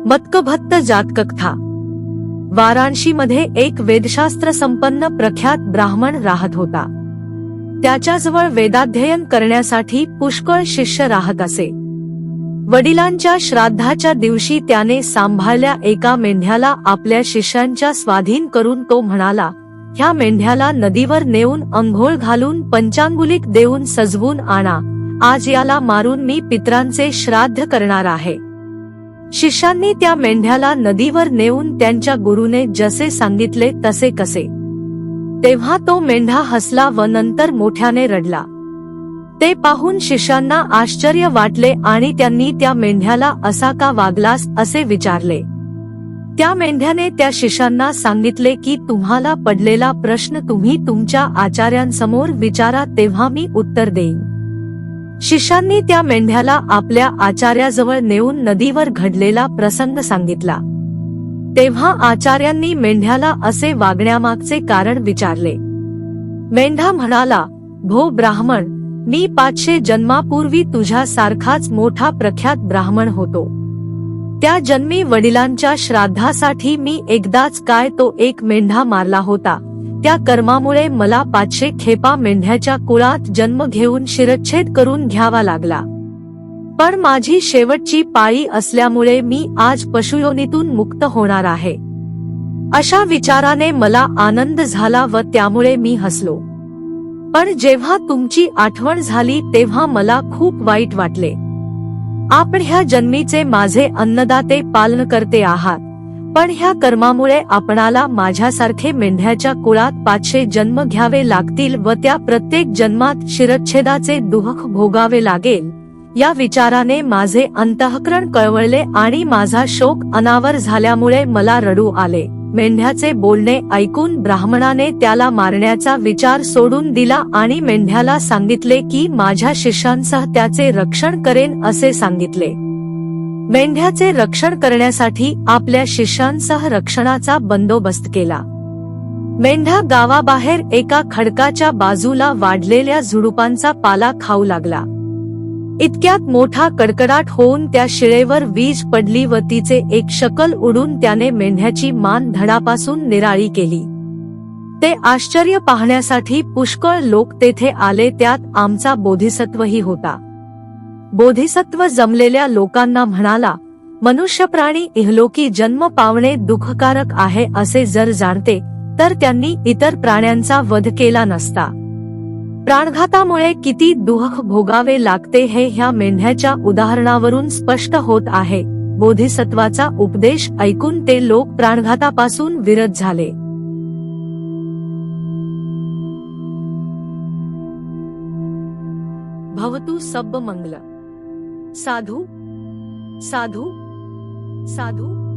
मतकभत्त जातककथा। वाराणसीमध्ये एक वेदशास्त्र संपन्न प्रख्यात ब्राह्मण राहत होता। त्याच्याजवळ वेदाध्ययन करण्यासाठी पुष्कळ शिष्य राहत असे। वडिलांच्या श्राद्धाच्या दिवशी त्याने सांभाळल्या एका मेंढ्याला आपल्या शिष्यांच्या स्वाधीन करून तो म्हणाला, ह्या मेंढ्याला नदीवर नेऊन अंघोळ घालून पंचांगुलिक देऊन सजवून आणा, आज याला मारून मी पितरांचे श्राद्ध करणार आहे। शिष्यांनी त्या मेंढ्याला नदीवर नेऊन त्यांच्या गुरुने जसे सांगितले तसे कसे। तेव्हा तो मेंढा हसला व नंतर मोठ्याने रडला। ते पाहून शिष्यांना आश्चर्य वाटले आणि त्यांनी त्या मेंढ्याला असा का वागलास असे विचारले। त्या मेंढ्याने त्या शिष्यांना सांगितले की तुम्हाला पडलेला प्रश्न तुम्ही तुमच्या आचार्यांसमोर विचारा, तेव्हा मी उत्तर देईन। शिष्यांनी त्या मेंढ्याला आपल्या आचार्याजवळ नेऊन नदीवर घडलेला प्रसंग सांगितला। तेव्हा आचार्यांनी मेंढ्याला असे वागण्यामागचे कारण विचारले। मेंढा म्हणाला, भो ब्राह्मण, मी 500 जन्मापूर्वी तुझ्या सारखाच मोठा प्रख्यात ब्राह्मण होतो। त्या जन्मी वडिलांच्या श्राद्धासाठी मी एकदाच काय तो एक मेंढा मारला होता। त्या कर्मामुळे मला 500 खेपा मेंढ्याच्या कुळात जन्म घेऊन शिरच्छेद करून घ्यावा लागला। पण माझी शेवटची पाळी असल्यामुळे मी आज पशुयोनीतून मुक्त होणार आहे। अशा विचाराने मला आनंद झाला व त्यामुळे मी हसलो। पण जेव्हा तुमची आठवण झाली तेव्हा मला खूप वाईट वाटले। आपण ह्या जन्मीचे माझे अन्नदाते पालनकर्ते आहात, पण ह्या कर्मामुळे आपणाला माझ्यासारखे मेंढ्याच्या कुळात 500 जन्म घ्यावे लागतील व त्या प्रत्येक जन्मात शिरच्छेदाचे दुःख भोगावे लागेल। या विचाराने माझे अंतःकरण कळवळले आणि माझा शोक अनावर झाल्यामुळे मला रडू आले। मेंढ्याचे बोलणे ऐकून ब्राह्मणाने त्याला मारण्याचा विचार सोडून दिला आणि मेंढ्याला सांगितले की माझ्या शिष्यांसह त्याचे रक्षण करेन असे सांगितले। मेंढ्याचे रक्षण करण्यासाठी आपल्या शिष्यांसह रक्षणाचा बंदोबस्त केला। मेंढा गावाबाहेर एका खडकाच्या बाजूला वाढलेल्या झुडुपांचा पाला खाऊ लागला। इतक्यात मोठा कडकडाट होऊन त्या शिळेवर वीज पडली व तिचे एक शकल उडून त्याने मेंढ्याची मान धडापासून निराळी केली। ते आश्चर्य पाहण्यासाठी पुष्कळ लोक तेथे आले, त्यात आमचा बोधिसत्वही होता। बोधिसत्व जमलेल्या लोकांना म्हणाला, मनुष्यप्राणी इहलोकी जन्म पावणे दुःखकारक आहे असे जर जाणते तर त्यांनी इतर प्राण्यांचा वध केला नसता। प्राणघातामुळे किती दुःख भोगावे लागते हे ह्या मेंढ्याच्या उदाहरणावरून स्पष्ट होत आहे। बोधिसत्वाचा उपदेश ऐकून ते लोक प्राणघातापासून विरत झाले। भवतु सब्ब मंगल। साधु साधु साधु।